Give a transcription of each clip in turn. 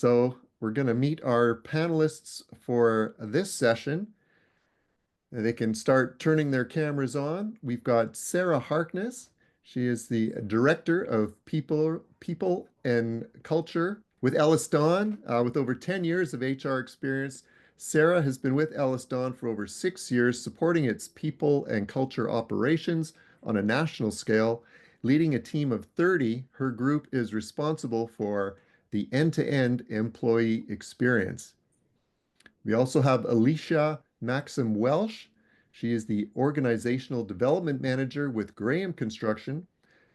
So we're going to meet our panelists for this session. They can start turning their cameras on. We've got Sarah Harkness. She is the Director of People and Culture with EllisDon, with over 10 years of HR experience. Sarah has been with EllisDon for over 6 years, supporting its people and culture operations on a national scale. Leading a team of 30, her group is responsible for the end-to-end employee experience. We also have Alicia Maxim-Welsh. She is the Organizational Development Manager with Graham Construction.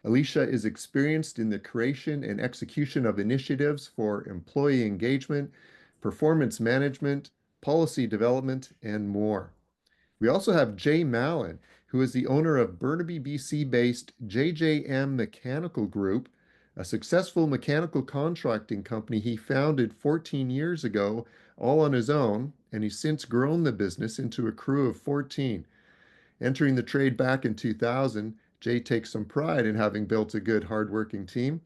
Alicia is experienced in the creation and execution of initiatives for employee engagement, performance management, policy development, and more. We also have Jay Mallan, who is the owner of Burnaby, BC-based JJM Mechanical Group, a successful mechanical contracting company he founded 14 years ago, all on his own, and he's since grown the business into a crew of 14. Entering the trade back in 2000, Jay takes some pride in having built a good, hardworking team,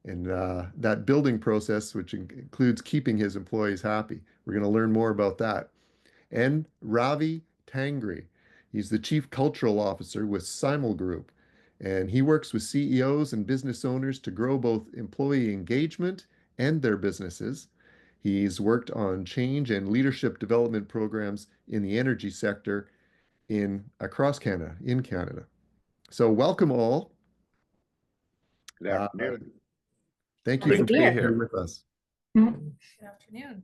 and that building process, which includes keeping his employees happy. We're going to learn more about that. And Ravi Tangri. He's the Chief Cultural Officer with Simul Group, and he works with CEOs and business owners to grow both employee engagement and their businesses. He's worked on change and leadership development programs in the energy sector across Canada, in Canada. So welcome all. Good afternoon. Thank you for being here with us. Good afternoon.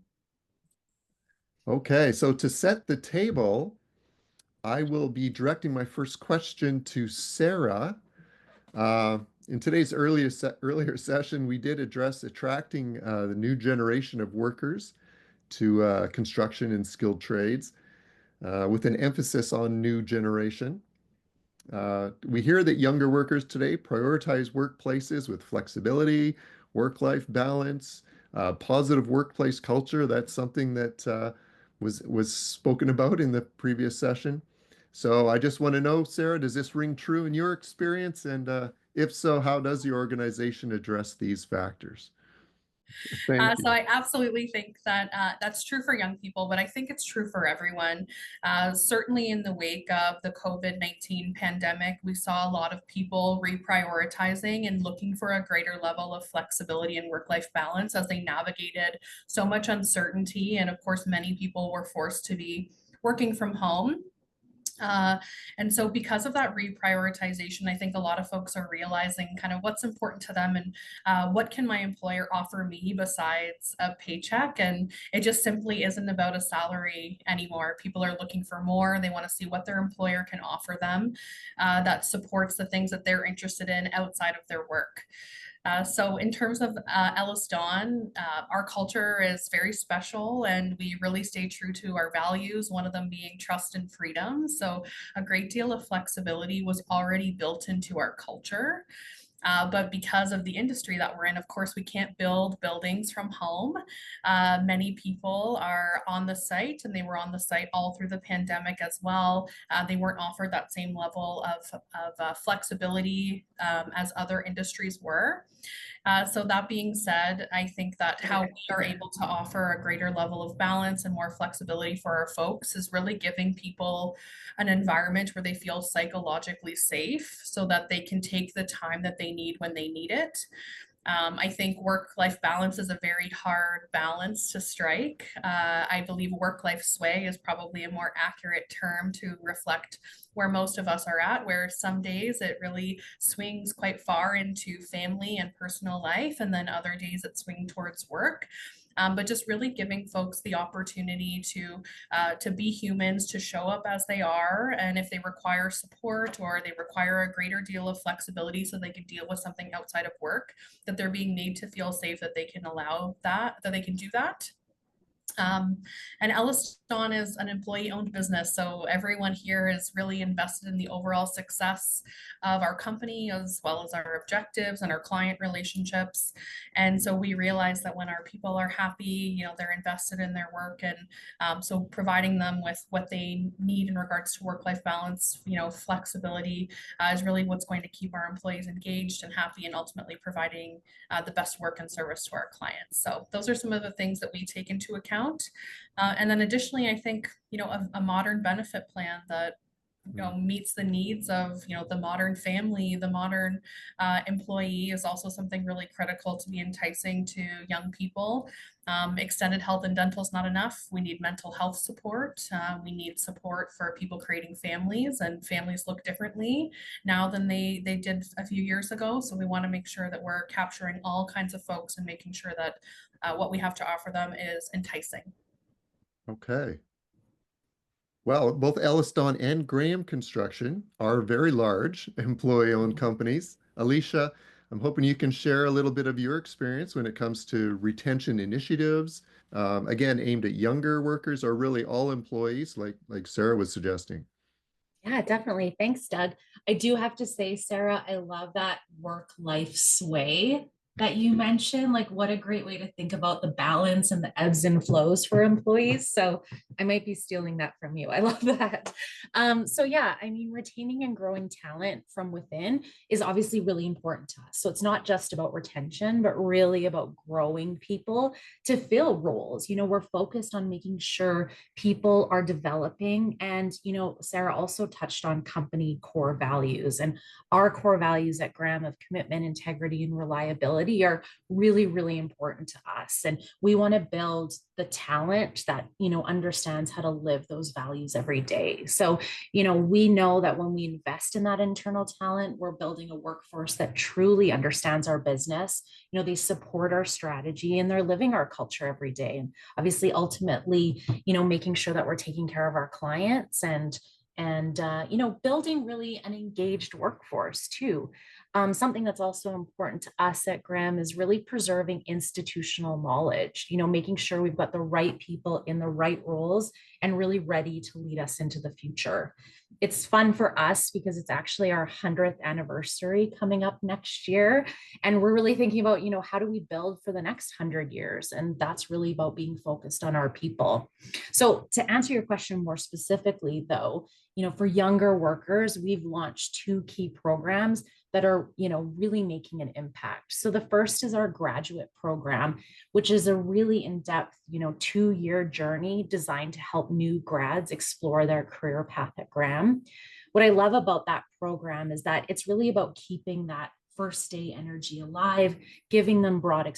Okay, so to set the table, I will be directing my first question to Sarah. In today's earlier session, we did address attracting the new generation of workers to construction and skilled trades with an emphasis on new generation. We hear that younger workers today prioritize workplaces with flexibility, work-life balance, positive workplace culture. That's something that was spoken about in the previous session. So I just want to know, Sarah, does this ring true in your experience? And if so, how does your organization address these factors? So I absolutely think that that's true for young people, but I think it's true for everyone. Certainly in the wake of the COVID-19 pandemic, we saw a lot of people reprioritizing and looking for a greater level of flexibility and work-life balance as they navigated so much uncertainty. And of course, many people were forced to be working from home. And so because of that reprioritization, I think a lot of folks are realizing kind of what's important to them and what can my employer offer me besides a paycheck. And it just simply isn't about a salary anymore. People are looking for more. They want to see what their employer can offer them that supports the things that they're interested in outside of their work. So in terms of EllisDon, our culture is very special and we really stay true to our values, one of them being trust and freedom. So a great deal of flexibility was already built into our culture. But because of the industry that we're in, of course, we can't build buildings from home. Many people are on the site and they were on the site all through the pandemic as well. They weren't offered that same level of flexibility as other industries were. So that being said, I think that how we are able to offer a greater level of balance and more flexibility for our folks is really giving people an environment where they feel psychologically safe so that they can take the time that they need when they need it. I think work-life balance is a very hard balance to strike. I believe work-life sway is probably a more accurate term to reflect where most of us are at, where some days it really swings quite far into family and personal life, and then other days it swings towards work. But just really giving folks the opportunity to be humans, to show up as they are, and if they require support or they require a greater deal of flexibility so they can deal with something outside of work, that they're being made to feel safe that they can allow that they can do that. And EllisDon is an employee-owned business, so everyone here is really invested in the overall success of our company, as well as our objectives and our client relationships. And so we realize that when our people are happy, you know, they're invested in their work, and so providing them with what they need in regards to work-life balance, you know, flexibility, is really what's going to keep our employees engaged and happy, and ultimately providing the best work and service to our clients. So those are some of the things that we take into account. And then additionally, I think, you know, a modern benefit plan that, you know, meets the needs of, you know, the modern family, the modern employee is also something really critical to be enticing to young people. Extended health and dental is not enough. We need mental health support. We need support for people creating families, and families look differently now than they did a few years ago. So we want to make sure that we're capturing all kinds of folks and making sure that what we have to offer them is enticing. Okay. Well, both EllisDon and Graham Construction are very large employee-owned companies. Alicia, I'm hoping you can share a little bit of your experience when it comes to retention initiatives, again, aimed at younger workers or really all employees, like Sarah was suggesting. Yeah, definitely. Thanks, Doug. I do have to say, Sarah, I love that work-life sway that you mentioned. Like, what a great way to think about the balance and the ebbs and flows for employees. So I might be stealing that from you. I love that. So yeah, I mean, retaining and growing talent from within is obviously really important to us. So it's not just about retention, but really about growing people to fill roles. You know, we're focused on making sure people are developing. And, you know, Sarah also touched on company core values, and our core values at Graham of commitment, integrity, and reliability are really, really important to us. And we want to build the talent that, you know, understands how to live those values every day. So, you know, we know that when we invest in that internal talent, we're building a workforce that truly understands our business. You know, they support our strategy and they're living our culture every day. And obviously, ultimately, you know, making sure that we're taking care of our clients and you know, building really an engaged workforce too. Something that's also important to us at Graham is really preserving institutional knowledge, you know, making sure we've got the right people in the right roles and really ready to lead us into the future. It's fun for us because it's actually our 100th anniversary coming up next year. And we're really thinking about, you know, how do we build for the next 100 years? And that's really about being focused on our people. So to answer your question more specifically, though, you know, for younger workers, we've launched 2 key programs that are, you know, really making an impact. So the first is our graduate program, which is a really in-depth, you know, 2-year journey designed to help new grads explore their career path at Graham. What I love about that program is that it's really about keeping that first day energy alive, giving them broad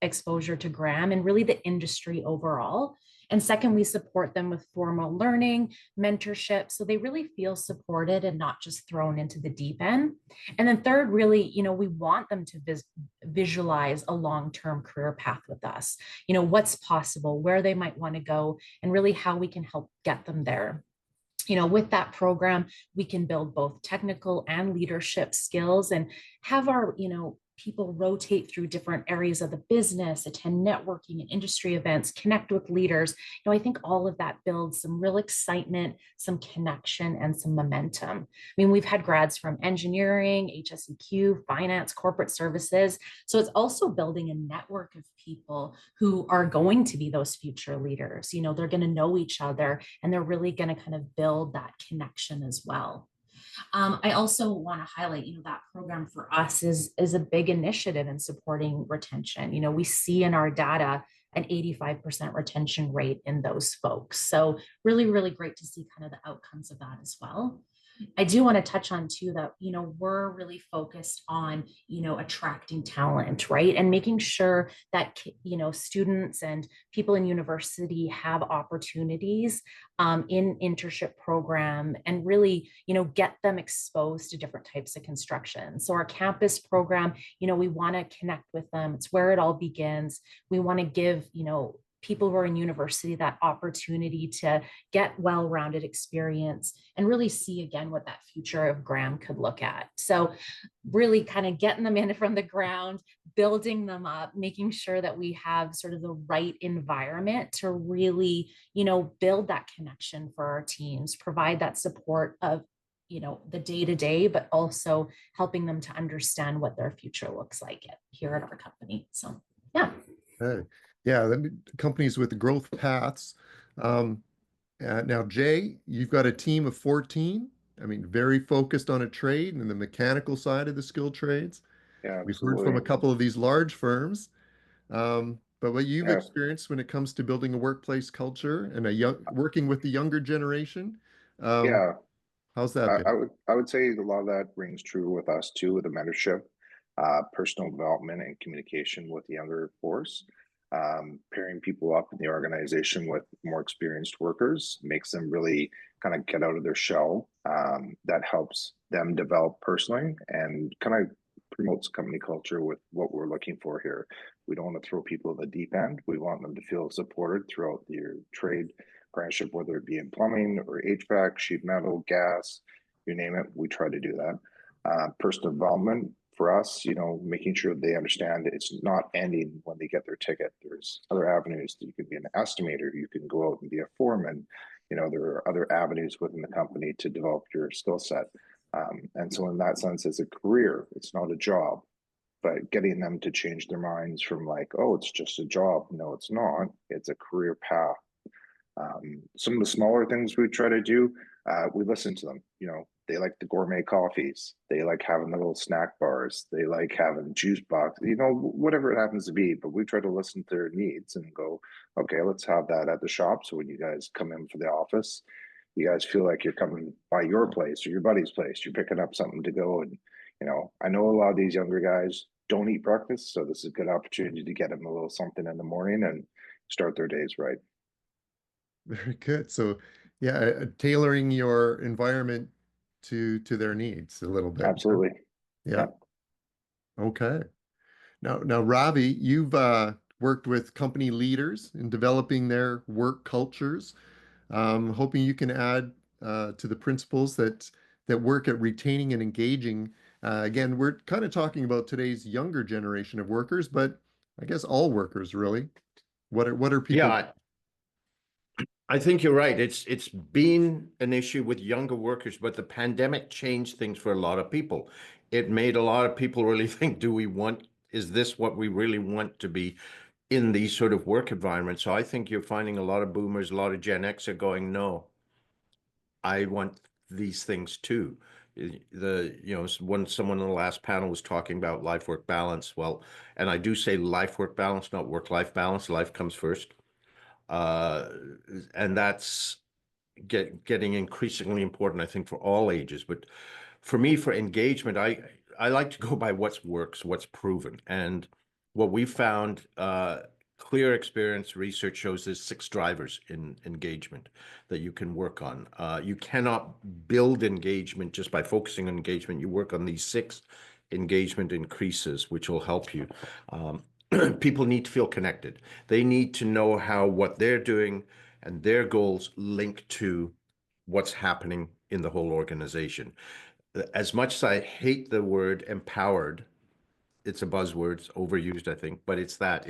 exposure to Graham and really the industry overall. And second, we support them with formal learning, mentorship, so they really feel supported and not just thrown into the deep end. And then third, really, you know, we want them to visualize a long-term career path with us, you know, what's possible, where they might want to go, and really how we can help get them there. You know, with that program, we can build both technical and leadership skills and have our, you know, people rotate through different areas of the business, attend networking and industry events, connect with leaders. You know, I think all of that builds some real excitement, some connection, and some momentum. I mean, we've had grads from engineering, HSEQ, finance, corporate services. So it's also building a network of people who are going to be those future leaders. You know, they're going to know each other and they're really going to kind of build that connection as well. I also want to highlight, you know, that program for us is a big initiative in supporting retention. You know, we see in our data an 85% retention rate in those folks. So really, really great to see kind of the outcomes of that as well. I do want to touch on too that, you know, we're really focused on, you know, attracting talent, right? And making sure that, you know, students and people in university have opportunities in internship program and really, you know, get them exposed to different types of construction. So our campus program, you know, we want to connect with them. It's where it all begins. We want to give, you know, people who are in university that opportunity to get well-rounded experience and really see again what that future of Graham could look at. So really kind of getting them in from the ground, building them up, making sure that we have sort of the right environment to really, build that connection for our teams, provide that support of, the day-to-day, but also helping them to understand what their future looks like here at our company. So, yeah. Okay. Yeah, companies with growth paths. Now, Jay, you've got a team of 14. I mean, very focused on a trade and the mechanical side of the skilled trades. Yeah, We've heard from a absolutely. couple of these large firms. But what you've Yeah. experienced when it comes to building a workplace culture and working with the younger generation, Yeah, how's that I, been? I would I would say a lot of that rings true with us too, with the mentorship, personal development, and communication with the younger force. Pairing people up in the organization with more experienced workers makes them really kind of get out of their shell. That helps them develop personally and kind of promotes company culture with what we're looking for here. We don't want to throw people in the deep end. We want them to feel supported throughout their trade apprenticeship, whether it be in plumbing or HVAC, sheet metal, gas, you name it. We try to do that. Personal development for us, making sure they understand it's not ending when they get their ticket. There's other avenues. You can be an estimator. You can go out and be a foreman. There are other avenues within the company to develop your skill set. And so in that sense, it's a career. It's not a job. But getting them to change their minds from like, oh, it's just a job. No, it's not. It's a career path. Some of the smaller things we try to do, we listen to them. They like the gourmet coffees. They like having the little snack bars. They like having juice box. Whatever it happens to be. But we try to listen to their needs and go, okay, let's have that at the shop. So when you guys come in for the office, you guys feel like you're coming by your place or your buddy's place. You're picking up something to go. And I know a lot of these younger guys don't eat breakfast, so this is a good opportunity to get them a little something in the morning and start their days right. Very good. So, yeah, tailoring your environment to their needs a little bit. Absolutely. Yeah. Okay. Now, Ravi, you've worked with company leaders in developing their work cultures. Hoping you can add to the principles that work at retaining and engaging. Again, we're kind of talking about today's younger generation of workers, but I guess all workers really. What are people? Yeah, I think you're right. It's been an issue with younger workers, but the pandemic changed things for a lot of people. It made a lot of people really think, is this what we really want to be in these sort of work environments? So I think you're finding a lot of boomers, a lot of Gen X are going, no, I want these things too. When someone in the last panel was talking about life-work balance, well, and I do say life-work balance, not work-life balance. Life comes first. And that's getting increasingly important, I think, for all ages. But for me, for engagement, I like to go by what works, what's proven. And what we found, clear experience research shows there's 6 drivers in engagement that you can work on. You cannot build engagement just by focusing on engagement. You work on these 6 engagement increases, which will help you. People need to feel connected. They need to know how what they're doing and their goals link to what's happening in the whole organization. As much as I hate the word empowered, it's a buzzword, it's overused, I think, but it's that.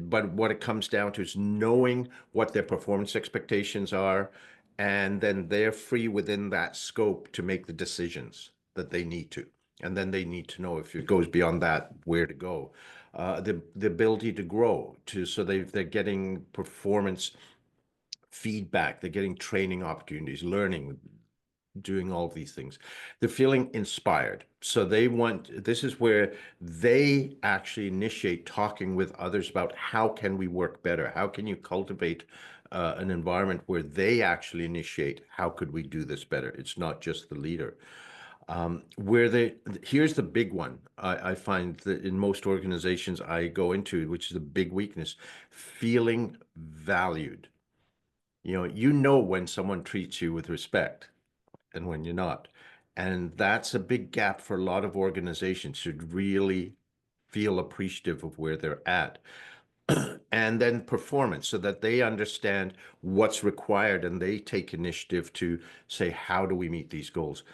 But what it comes down to is knowing what their performance expectations are, and then they're free within that scope to make the decisions that they need to. And then they need to know if it goes beyond that, where to go. The ability to grow, so they're getting performance feedback, they're getting training opportunities, learning, doing all of these things. They're feeling inspired. So this is where they actually initiate talking with others about how can we work better? How can you cultivate an environment where they actually initiate, how could we do this better? It's not just the leader. Here's the big one. I find that in most organizations I go into, which is a big weakness, feeling valued. When someone treats you with respect and when you're not. And that's a big gap for a lot of organizations, should really feel appreciative of where they're at. and then performance, so that they understand what's required and they take initiative to say, how do we meet these goals?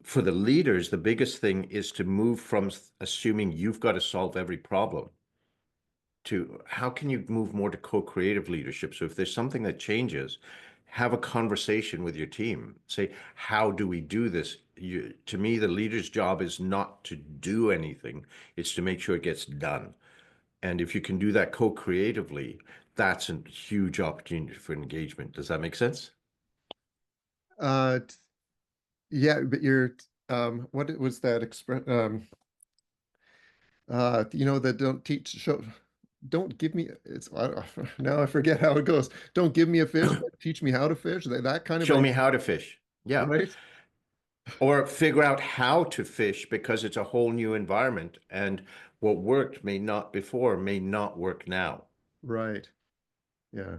For the leaders, the biggest thing is to move from assuming you've got to solve every problem to how can you move more to co-creative leadership. So if there's something that changes, have a conversation with your team. Say, how do we do this? To me, the leader's job is not to do anything. It's to make sure it gets done. And if you can do that co-creatively, that's a huge opportunity for engagement. Does that make sense? Yeah, but what was that that don't teach, show, don't give me, now I forget how it goes. Don't give me a fish, but teach me how to fish. That kind of Show me how to fish. Yeah. Right. Or figure out how to fish, because it's a whole new environment, and what worked may not before may not work now. Right. Yeah.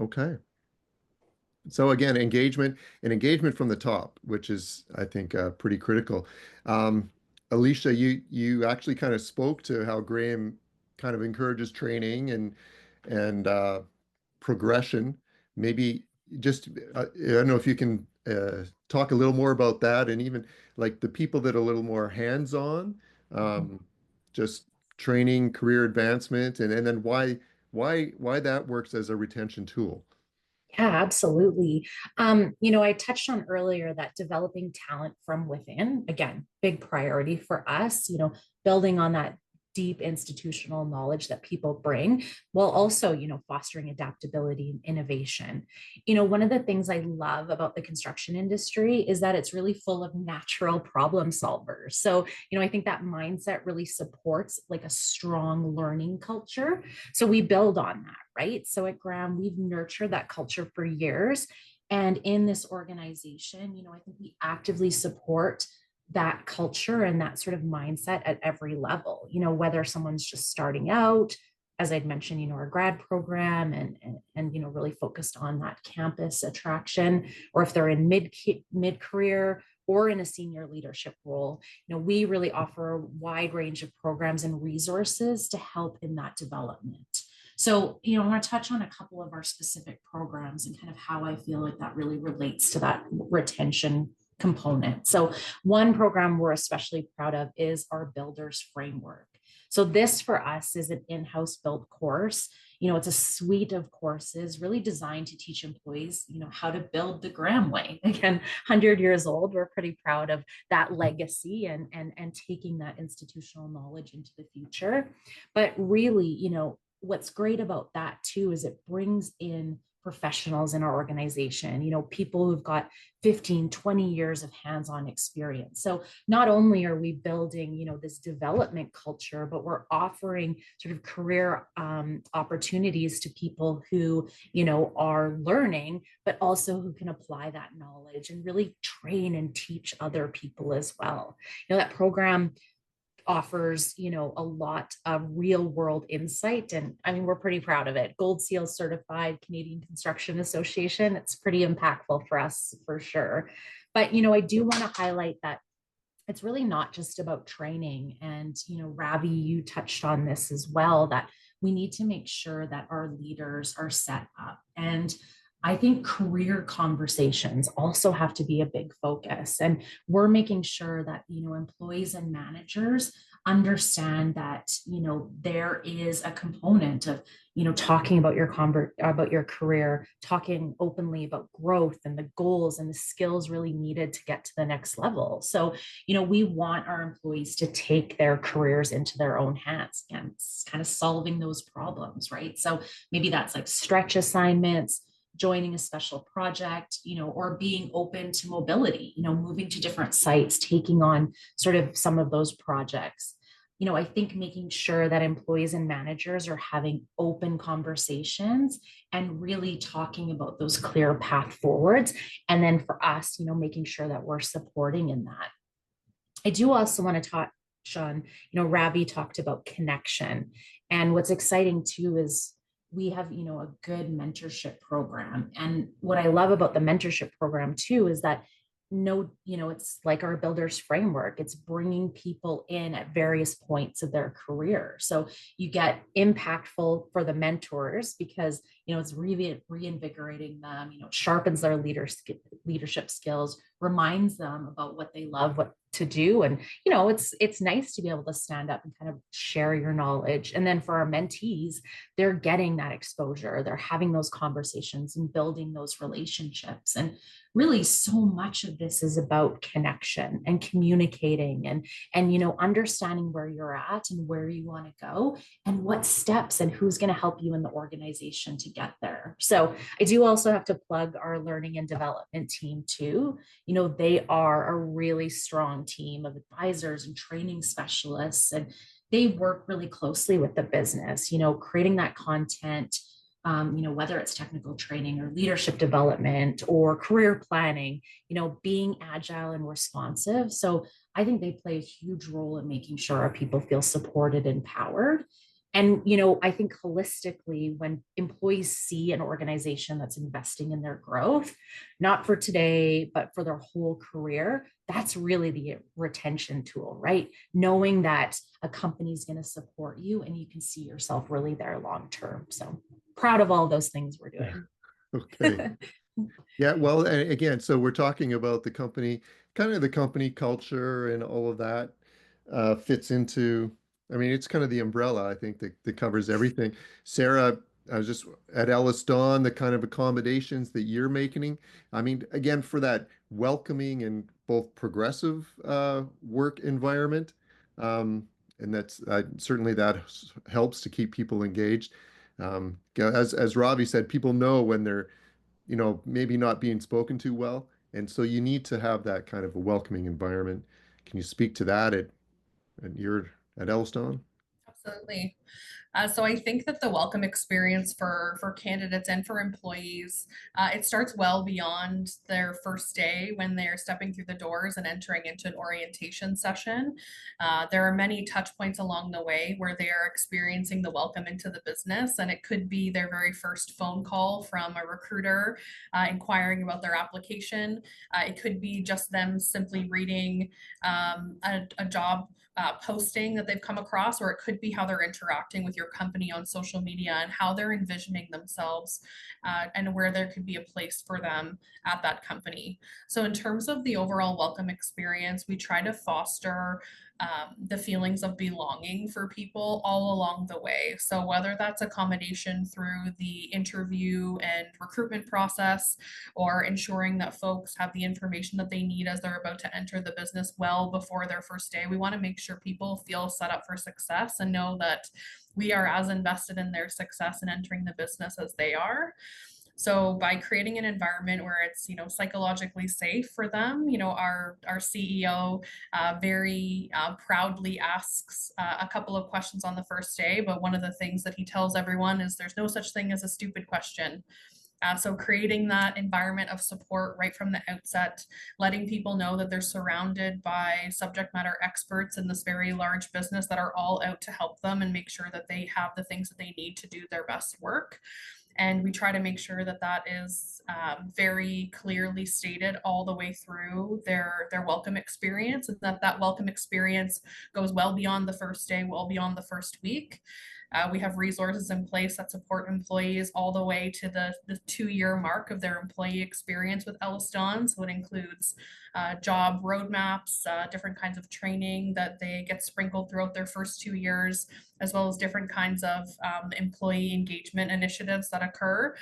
Okay. So again, engagement from the top, which is, I think, pretty critical. Alicia, you actually kind of spoke to how Graham kind of encourages training and progression. Maybe just I don't know if you can talk a little more about that, and even like the people that are a little more hands-on, just training, career advancement, and then why that works as a retention tool. Yeah, absolutely. I touched on earlier that developing talent from within, again, big priority for us, building on that deep institutional knowledge that people bring, while also, fostering adaptability and innovation. One of the things I love about the construction industry is that it's really full of natural problem solvers. So, I think that mindset really supports like a strong learning culture. So we build on that, right? So at Graham, we've nurtured that culture for years. And in this organization, I think we actively support that culture and that sort of mindset at every level, whether someone's just starting out, as I'd mentioned, our grad program and really focused on that campus attraction, or if they're in mid-career or in a senior leadership role, we really offer a wide range of programs and resources to help in that development. So, I want to touch on a couple of our specific programs and kind of how I feel like that really relates to that retention component. So one program we're especially proud of is our Builders Framework. So this for us is an in-house built course. It's a suite of courses really designed to teach employees, how to build the Graham way. Again, 100 years old, we're pretty proud of that legacy and taking that institutional knowledge into the future. But really, what's great about that too is it brings in professionals in our organization, people who've got 15, 20 years of hands-on experience. So not only are we building, this development culture, but we're offering sort of career opportunities to people who, are learning, but also who can apply that knowledge and really train and teach other people as well. That program offers, a lot of real world insight. And I mean, we're pretty proud of it. Gold Seal certified Canadian Construction Association. It's pretty impactful for us for sure. But, I do want to highlight that it's really not just about training. And, Ravi, you touched on this as well, that we need to make sure that our leaders are set up. And I think career conversations also have to be a big focus. And we're making sure that, employees and managers understand that, there is a component of, talking about your career, talking openly about growth and the goals and the skills really needed to get to the next level. So, we want our employees to take their careers into their own hands and kind of solving those problems, right? So maybe that's like stretch assignments, joining a special project, or being open to mobility, moving to different sites, taking on sort of some of those projects. I think making sure that employees and managers are having open conversations and really talking about those clear path forwards. And then for us, making sure that we're supporting in that. I do also want to touch on, Ravi talked about connection. And what's exciting too is we have, a good mentorship program. And what I love about the mentorship program too is that no, it's like our builders framework. It's bringing people in at various points of their career. So you get impactful for the mentors because, it's really reinvigorating them, it sharpens their leadership skills, reminds them about what they love, what to do. And, it's nice to be able to stand up and kind of share your knowledge. And then for our mentees, they're getting that exposure. They're having those conversations and building those relationships. And really so much of this is about connection and communicating and understanding where you're at and where you want to go and what steps and who's going to help you in the organization to get there. So I do also have to plug our learning and development team too. They are a really strong team of advisors and training specialists, and they work really closely with the business, creating that content, whether it's technical training or leadership development or career planning, being agile and responsive. So I think they play a huge role in making sure our people feel supported and empowered. And, I think holistically, when employees see an organization that's investing in their growth, not for today, but for their whole career, that's really the retention tool, right? Knowing that a company is going to support you and you can see yourself really there long term. So proud of all those things we're doing. Okay. Yeah, well, again, so we're talking about the company, kind of the company culture and all of that fits into, I mean, it's kind of the umbrella, I think, that covers everything. Sarah, I was just at EllisDon, the kind of accommodations that you're making. I mean, again, for that welcoming and both progressive work environment, and that's certainly that helps to keep people engaged. As Ravi said, people know when they're maybe not being spoken to well. And so you need to have that kind of a welcoming environment. Can you speak to that at EllisDon? Absolutely. So I think that the welcome experience for candidates and for employees, it starts well beyond their first day when they're stepping through the doors and entering into an orientation session. There are many touch points along the way where they are experiencing the welcome into the business, and it could be their very first phone call from a recruiter inquiring about their application. It could be just them simply reading a job posting that they've come across, or it could be how they're interacting with your company on social media and how they're envisioning themselves and where there could be a place for them at that company. So in terms of the overall welcome experience, we try to foster the feelings of belonging for people all along the way. So whether that's accommodation through the interview and recruitment process, or ensuring that folks have the information that they need as they're about to enter the business well before their first day, we want to make sure people feel set up for success and know that we are as invested in their success in entering the business as they are. So by creating an environment where it's, psychologically safe for them, our CEO very proudly asks a couple of questions on the first day, but one of the things that he tells everyone is there's no such thing as a stupid question. So creating that environment of support right from the outset, letting people know that they're surrounded by subject matter experts in this very large business that are all out to help them and make sure that they have the things that they need to do their best work. And we try to make sure that that is very clearly stated all the way through their welcome experience, and that welcome experience goes well beyond the first day, well beyond the first week. We have resources in place that support employees all the way to the 2-year mark of their employee experience with EllisDon. So it includes job roadmaps, different kinds of training that they get sprinkled throughout their first 2 years, as well as different kinds of employee engagement initiatives that occur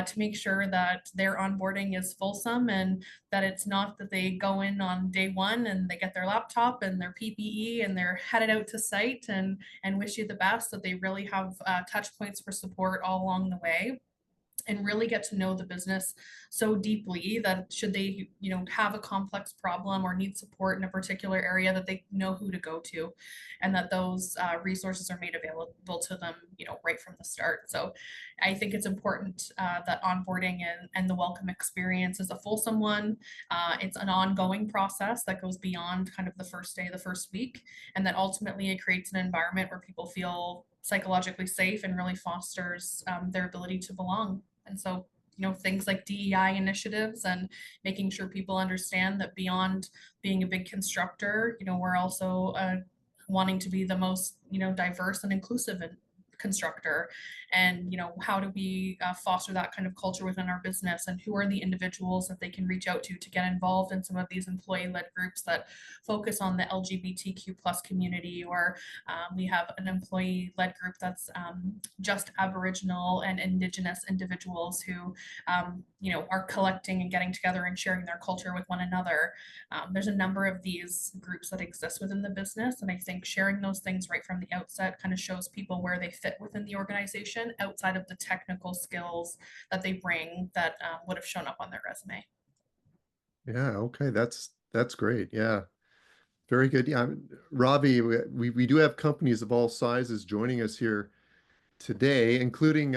to make sure that their onboarding is fulsome and that it's not that they go in on day one and they get their laptop and their PPE and they're headed out to site and wish you the best, that they really have touch points for support all along the way and really get to know the business so deeply that should they, have a complex problem or need support in a particular area, that they know who to go to, and that those resources are made available to them, right from the start. So I think it's important that onboarding and the welcome experience is a fulsome one. It's an ongoing process that goes beyond kind of the first day, the first week, and that ultimately it creates an environment where people feel psychologically safe and really fosters their ability to belong. And so things like DEI initiatives and making sure people understand that beyond being a big constructor, we're also wanting to be the most, diverse and inclusive constructor. And how do we foster that kind of culture within our business, and who are the individuals that they can reach out to get involved in some of these employee-led groups that focus on the LGBTQ plus community, or we have an employee-led group that's just Aboriginal and Indigenous individuals who are collecting and getting together and sharing their culture with one another. There's a number of these groups that exist within the business, and I think sharing those things right from the outset kind of shows people where they fit within the organization outside of the technical skills that they bring that would have shown up on their resume. Yeah, okay, that's great. Yeah, very good. Yeah, Ravi, we do have companies of all sizes joining us here today, including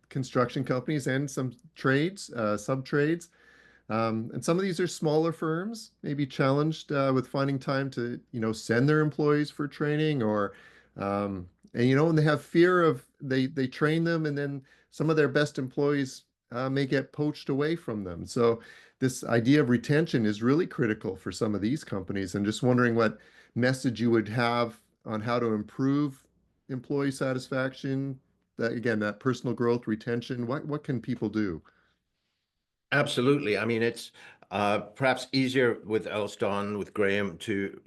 construction companies and some trades, sub-trades. And some of these are smaller firms, maybe challenged with finding time to, send their employees for training, or, and they have fear of they train them, and then some of their best employees may get poached away from them. So this idea of retention is really critical for some of these companies. And just wondering what message you would have on how to improve employee satisfaction, that again, that personal growth, retention. What can people do? Absolutely. I mean, it's perhaps easier with EllisDon, with Graham, to,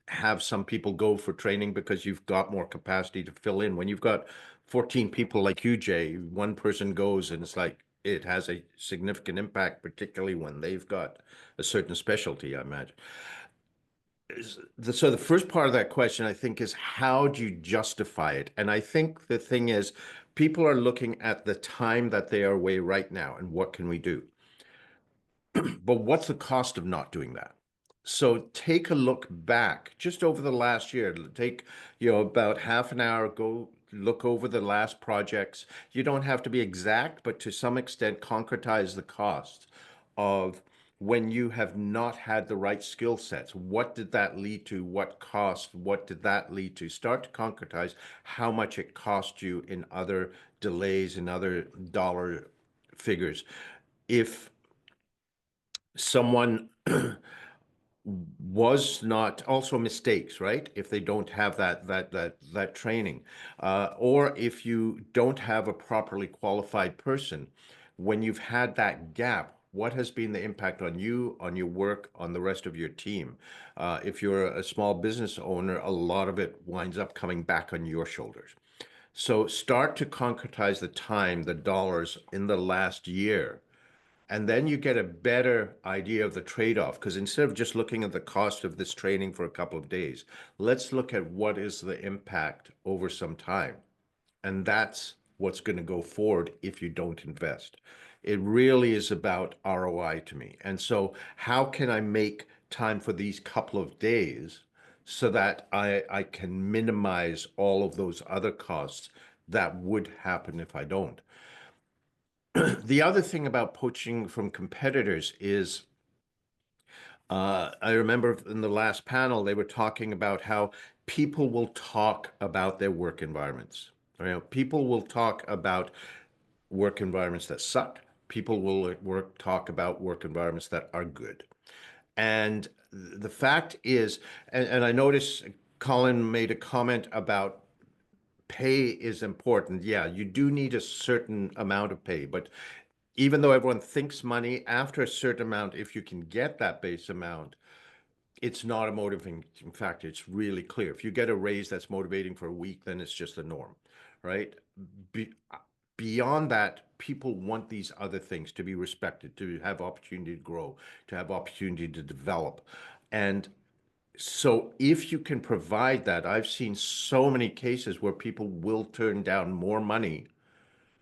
have some people go for training because you've got more capacity to fill in. When you've got 14 people like you, Jay, one person goes and it's like it has a significant impact, particularly when they've got a certain specialty, I imagine. So the first part of that question, I think, is how do you justify it? And I think the thing is, people are looking at the time that they are away right now and what can we do? But what's the cost of not doing that? So take a look back just over the last year. Take, about half an hour, go look over the last projects. You don't have to be exact, but to some extent concretize the cost of when you have not had the right skill sets. What did that lead to? What cost? What did that lead to? Start to concretize how much it cost you in other delays, in other dollar figures. If someone was not, also mistakes, right? If they don't have that training, or if you don't have a properly qualified person, when you've had that gap, what has been the impact on you, on your work, on the rest of your team? If you're a small business owner, a lot of it winds up coming back on your shoulders. So start to concretize the time, the dollars in the last year, and then you get a better idea of the trade-off, because instead of just looking at the cost of this training for a couple of days, let's look at what is the impact over some time. And that's what's going to go forward if you don't invest. It really is about ROI to me. And so how can I make time for these couple of days so that I can minimize all of those other costs that would happen if I don't? The other thing about poaching from competitors is, I remember in the last panel, they were talking about how people will talk about their work environments. People will talk about work environments that suck. People will talk about work environments that are good. And the fact is, and I noticed Colin made a comment about pay is important. Yeah, you do need a certain amount of pay, but even though everyone thinks money, after a certain amount, if you can get that base amount, it's not a motivating factor. It's really clear. If you get a raise that's motivating for a week, then it's just the norm, right? Beyond that, people want these other things to be respected, to have opportunity to grow, to have opportunity to develop. And so if you can provide that, I've seen so many cases where people will turn down more money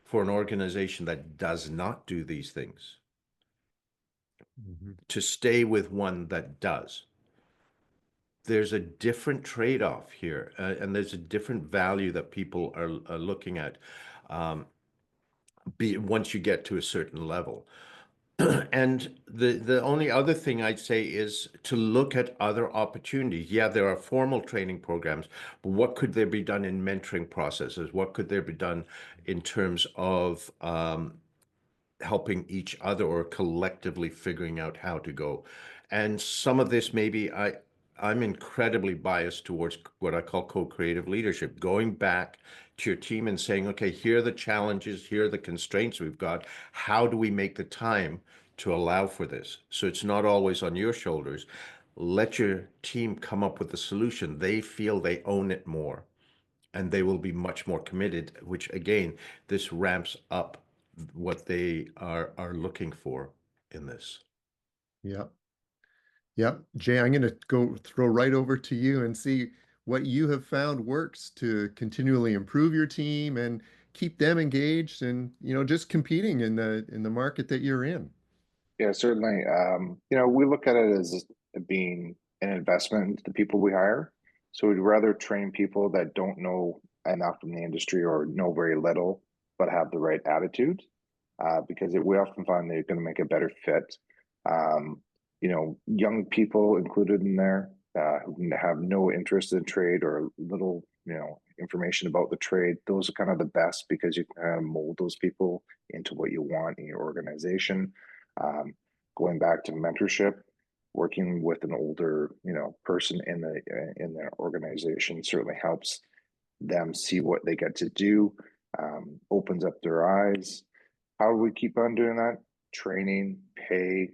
for an organization that does not do these things, to stay with one that does. There's a different trade-off here, and there's a different value that people are looking at once you get to a certain level. And the only other thing I'd say is to look at other opportunities. Yeah, there are formal training programs, but what could there be done in mentoring processes? What could there be done in terms of helping each other or collectively figuring out how to go. And some of this maybe I'm incredibly biased towards what I call co-creative leadership, going back to your team and saying, okay, here are the challenges, here are the constraints we've got. How do we make the time to allow for this? So it's not always on your shoulders. Let your team come up with the solution. They feel they own it more, and they will be much more committed, which again, this ramps up what they are looking for in this. Yeah. Yeah. Jay, I'm going to go throw right over to you and see what you have found works to continually improve your team and keep them engaged and, just competing in the market that you're in. Yeah, certainly. We look at it as being an investment into the people we hire. So we'd rather train people that don't know enough in the industry or know very little, but have the right attitude, because we often find they're going to make a better fit. Young people included in there who have no interest in trade or little, information about the trade. Those are kind of the best because you can kind of mold those people into what you want in your organization. Going back to mentorship, working with an older, person in the organization certainly helps them see what they get to do, opens up their eyes. How do we keep on doing that? Training, pay,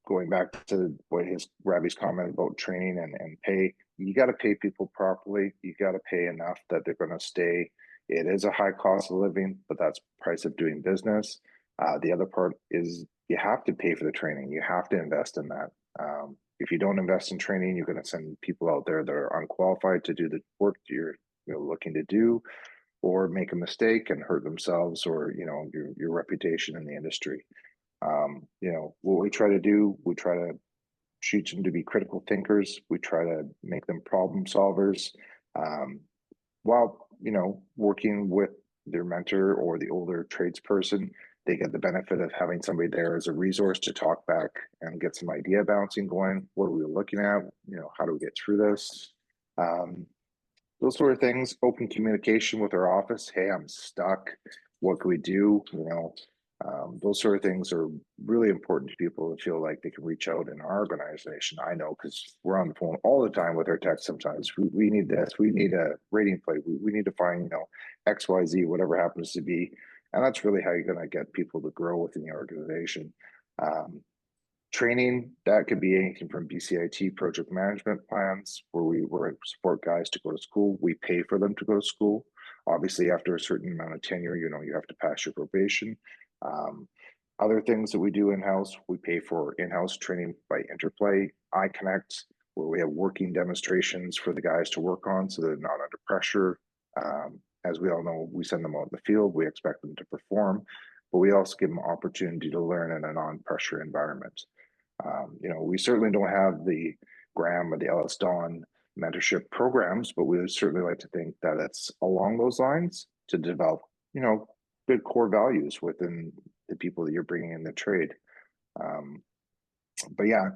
going back to what Ravi's comment about training and pay. You got to pay people properly. You got to pay enough that they're going to stay. It is a high cost of living, but that's price of doing business. The other part is you have to pay for the training. You have to invest in that. If you don't invest in training, you're going to send people out there that are unqualified to do the work that you're looking to do, or make a mistake and hurt themselves, or your reputation in the industry. What we try to do, we try to teach them to be critical thinkers. We try to make them problem solvers, while working with their mentor or the older tradesperson. They get the benefit of having somebody there as a resource to talk back and get some idea bouncing going. What are we looking at? How do we get through this? Those sort of things. Open communication with our office. Hey, I'm stuck. What can we do? Those sort of things are really important to people to feel like they can reach out in our organization. I know, because we're on the phone all the time with our techs sometimes. We need this. We need a rating plate. We need to find, XYZ, whatever happens to be. And that's really how you're going to get people to grow within the organization. Training, that could be anything from BCIT project management plans, where we support guys to go to school. We pay for them to go to school. Obviously, after a certain amount of tenure, you have to pass your probation. Other things that we do in-house, we pay for in-house training by Interplay, iConnect, where we have working demonstrations for the guys to work on so they're not under pressure. As we all know, we send them out in the field, we expect them to perform, but we also give them opportunity to learn in a non-pressure environment. We certainly don't have the Graham or the EllisDon mentorship programs, but we would certainly like to think that it's along those lines to develop, good core values within the people that you're bringing in the trade. But yeah,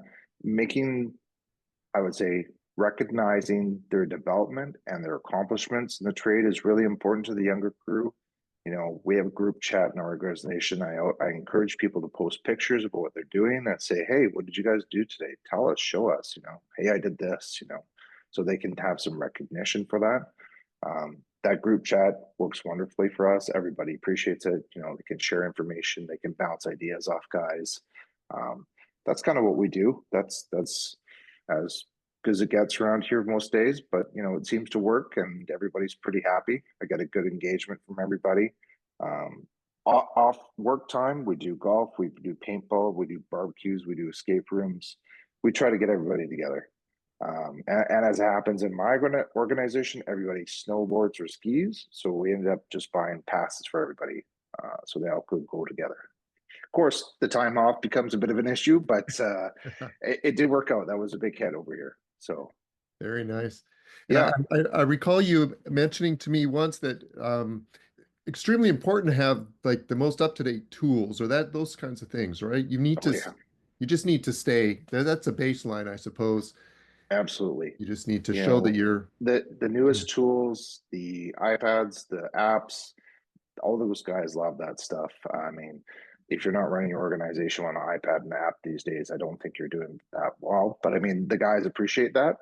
I would say, recognizing their development and their accomplishments in the trade is really important to the younger crew. We have a group chat in our organization. I encourage people to post pictures of what they're doing and say, hey, what did you guys do today? Tell us, show us, hey, I did this, so they can have some recognition for that. That group chat works wonderfully for us. Everybody appreciates it. They can share information, they can bounce ideas off guys. That's kind of what we do. That's as good as it gets around here most days, but it seems to work and everybody's pretty happy. I get a good engagement from everybody. Off work time, we do golf, we do paintball, we do barbecues, we do escape rooms. We try to get everybody together. And as happens in my organization, everybody snowboards or skis. So we ended up just buying passes for everybody, so they all could go together. Of course, the time off becomes a bit of an issue, but it did work out. That was a big hit over here. So very nice. Yeah, I recall you mentioning to me once that extremely important to have like the most up-to-date tools or those kinds of things, right? You just need to stay there. That's a baseline, I suppose. Absolutely. You just need to show that you're the newest tools, the iPads, the apps, all those guys love that stuff. I mean, if you're not running your organization on an iPad and app these days, I don't think you're doing that well. But I mean, the guys appreciate that.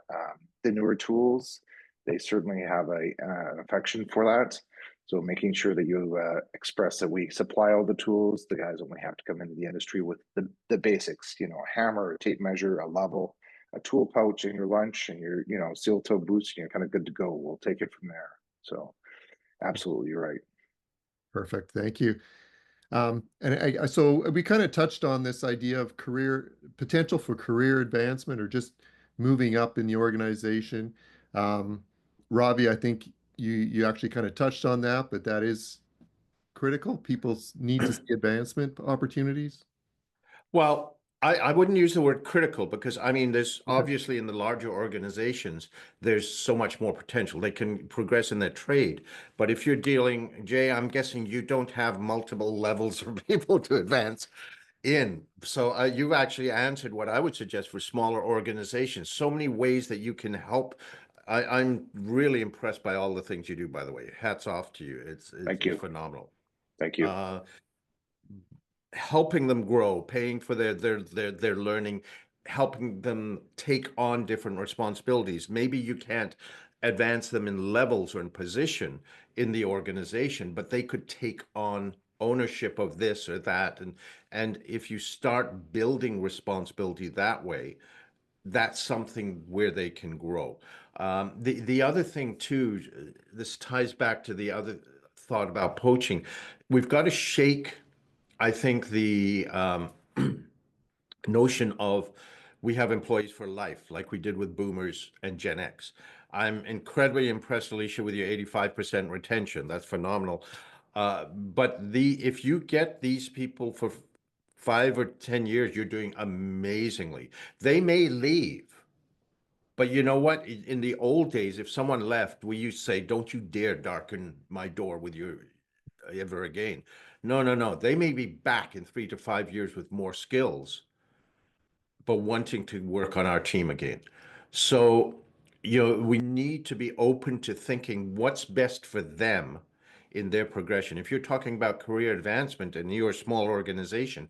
The newer tools, they certainly have an affection for that. So making sure that you express that we supply all the tools, the guys only have to come into the industry with the basics, you know, a hammer, a tape measure, a level, a tool pouch in your lunch, and your, you know, steel toe boots, and you're kind of good to go. We'll take it from there. So absolutely, you're right. Perfect. Thank you. So we kind of touched on this idea of potential for career advancement or just moving up in the organization. Ravi, I think you actually kind of touched on that, but that is critical. People need to see advancement opportunities. Well, I wouldn't use the word critical because I mean, there's obviously in the larger organizations, there's so much more potential. They can progress in their trade. But if you're dealing, Jay, I'm guessing you don't have multiple levels for people to advance in. So you've actually answered what I would suggest for smaller organizations. So many ways that you can help. I'm really impressed by all the things you do, by the way. Hats off to you. It's Thank you. phenomenal. Thank you. Helping them grow, paying for their learning, helping them take on different responsibilities. Maybe you can't advance them in levels or in position in the organization, but they could take on ownership of this or that. And if you start building responsibility that way, that's something where they can grow. The other thing too, this ties back to the other thought about poaching. We've got to shake, I think, the notion of we have employees for life, like we did with boomers and Gen X. I'm incredibly impressed, Alicia, with your 85% retention. That's phenomenal. But if you get these people for 5 or 10 years, you're doing amazingly. They may leave, but you know what? In the old days, if someone left, we used to say, "Don't you dare darken my door with your ever again." No, no, no. They may be back in 3 to 5 years with more skills, but wanting to work on our team again. So, we need to be open to thinking what's best for them in their progression. If you're talking about career advancement and you're a small organization,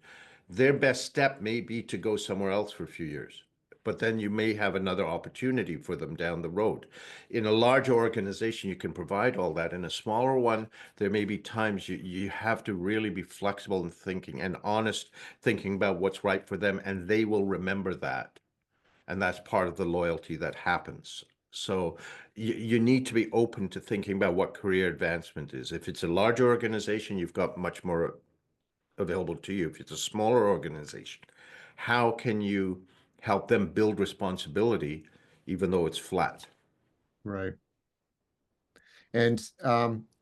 their best step may be to go somewhere else for a few years, but then you may have another opportunity for them down the road. In a larger organization, you can provide all that. In a smaller one, there may be times you have to really be flexible in thinking and honest, thinking about what's right for them, and they will remember that. And that's part of the loyalty that happens. So you need to be open to thinking about what career advancement is. If it's a larger organization, you've got much more available to you. If it's a smaller organization, how can you help them build responsibility, even though it's flat? Right. And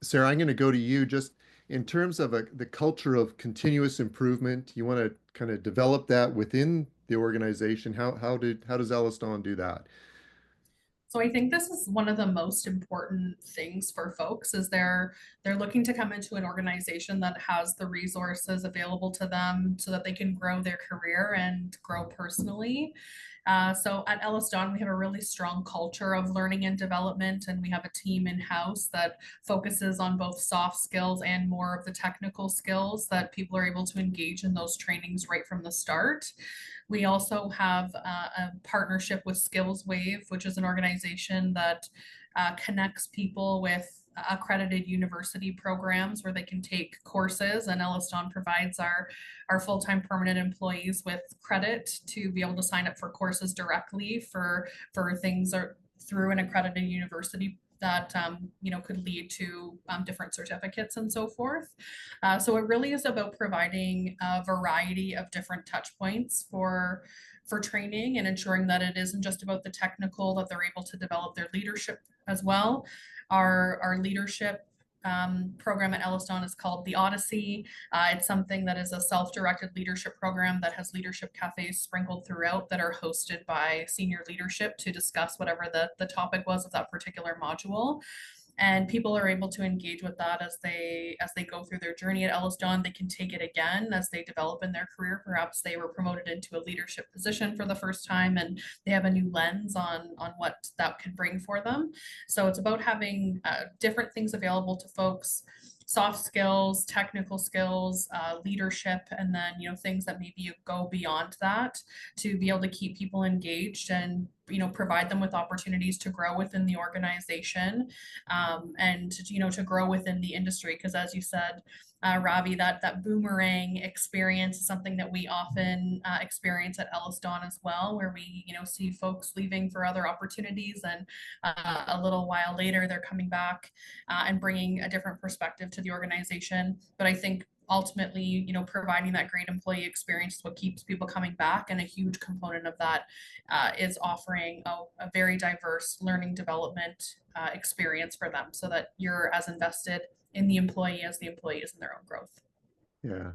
Sarah, I'm going to go to you just in terms of the culture of continuous improvement. You want to kind of develop that within the organization. How does EllisDon do that? So I think this is one of the most important things for folks is they're looking to come into an organization that has the resources available to them so that they can grow their career and grow personally. So at EllisDon, we have a really strong culture of learning and development, and we have a team in-house that focuses on both soft skills and more of the technical skills that people are able to engage in those trainings right from the start. We also have a partnership with Skills Wave, which is an organization that connects people with accredited university programs where they can take courses, and EllisDon provides our full-time permanent employees with credit to be able to sign up for courses directly for things or through an accredited university that could lead to different certificates and so forth. So it really is about providing a variety of different touch points for training and ensuring that it isn't just about the technical, that they're able to develop their leadership as well. Our leadership program at EllisDon is called the Odyssey. It's something that is a self-directed leadership program that has leadership cafes sprinkled throughout that are hosted by senior leadership to discuss whatever the topic was of that particular module. And people are able to engage with that as they go through their journey at EllisDon. They can take it again as they develop in their career. Perhaps they were promoted into a leadership position for the first time and they have a new lens on what that could bring for them. So it's about having different things available to folks. soft skills, technical skills, leadership, and then, things that maybe go beyond that to be able to keep people engaged and, provide them with opportunities to grow within the organization, and, to grow within the industry. Because as you said, Ravi, that boomerang experience is something that we often experience at EllisDon as well, where we, see folks leaving for other opportunities, and a little while later they're coming back and bringing a different perspective to the organization. But I think ultimately, providing that great employee experience is what keeps people coming back, and a huge component of that is offering a very diverse learning development experience for them, so that you're as invested in the employee as the employee is in their own growth. Yeah.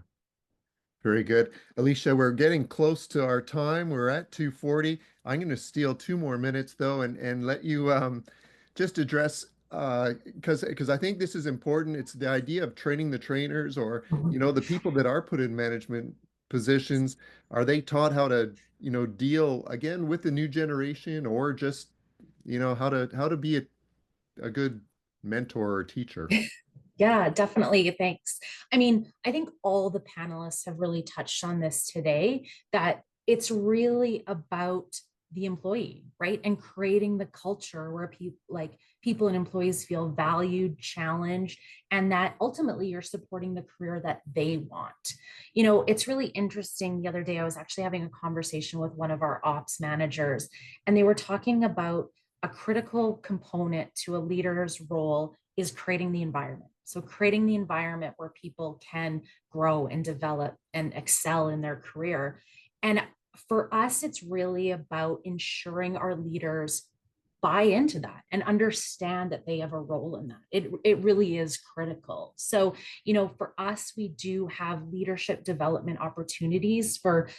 Very good. Alicia, we're getting close to our time. We're at 2:40. I'm going to steal 2 more minutes though, and let you just address, because I think this is important. It's the idea of training the trainers, or, the people that are put in management positions. Are they taught how to, deal again with the new generation, or just, how to be a good mentor or teacher? Yeah, definitely. Thanks. I mean, I think all the panelists have really touched on this today, that it's really about the employee, right? And creating the culture where people and employees feel valued, challenged, and that ultimately you're supporting the career that they want. It's really interesting. The other day, I was actually having a conversation with one of our ops managers, and they were talking about a critical component to a leader's role is creating the environment. So creating the environment where people can grow and develop and excel in their career. And for us, it's really about ensuring our leaders buy into that and understand that they have a role in that. It really is critical. So, for us, we do have leadership development opportunities for,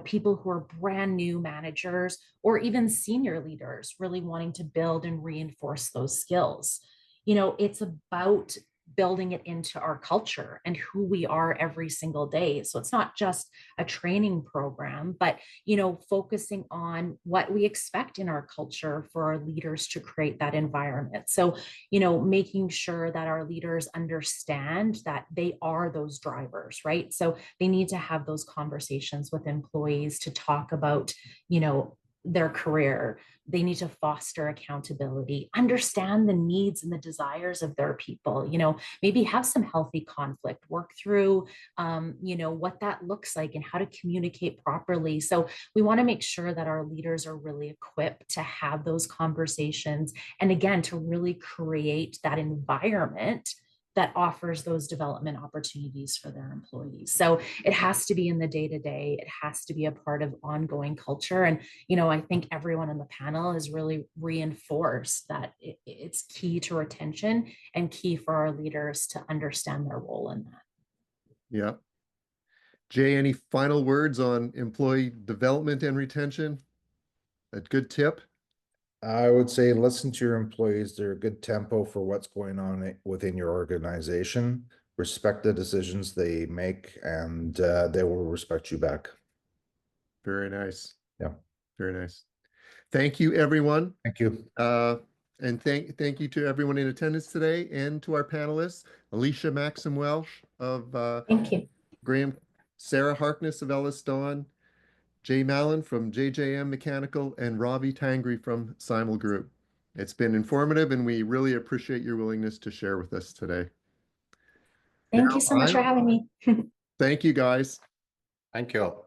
people who are brand new managers, or even senior leaders really wanting to build and reinforce those skills. It's about building it into our culture and who we are every single day. So it's not just a training program, but, focusing on what we expect in our culture for our leaders to create that environment. So, making sure that our leaders understand that they are those drivers, right? So they need to have those conversations with employees to talk about, their career. They need to foster accountability, understand the needs and the desires of their people, maybe have some healthy conflict, work through, what that looks like and how to communicate properly. So we want to make sure that our leaders are really equipped to have those conversations. And again, to really create that environment that offers those development opportunities for their employees. So it has to be in the day-to-day. It has to be a part of ongoing culture. And, I think everyone on the panel has really reinforced that it's key to retention and key for our leaders to understand their role in that. Yeah. Jay, any final words on employee development and retention? A good tip? I would say listen to your employees. They're a good tempo for what's going on within your organization. Respect the decisions they make, and they will respect you back. Very nice. Yeah. Very nice. Thank you, everyone. Thank you. And thank you to everyone in attendance today, and to our panelists, Alicia Maxim-Welsh of Thank you. Graham, Sarah Harkness of EllisDon, Jay Mallan from JJM Mechanical, and Ravi Tangri from Simul Group. It's been informative, and we really appreciate your willingness to share with us today. Thank you so much for having me. Thank you, guys. Thank you.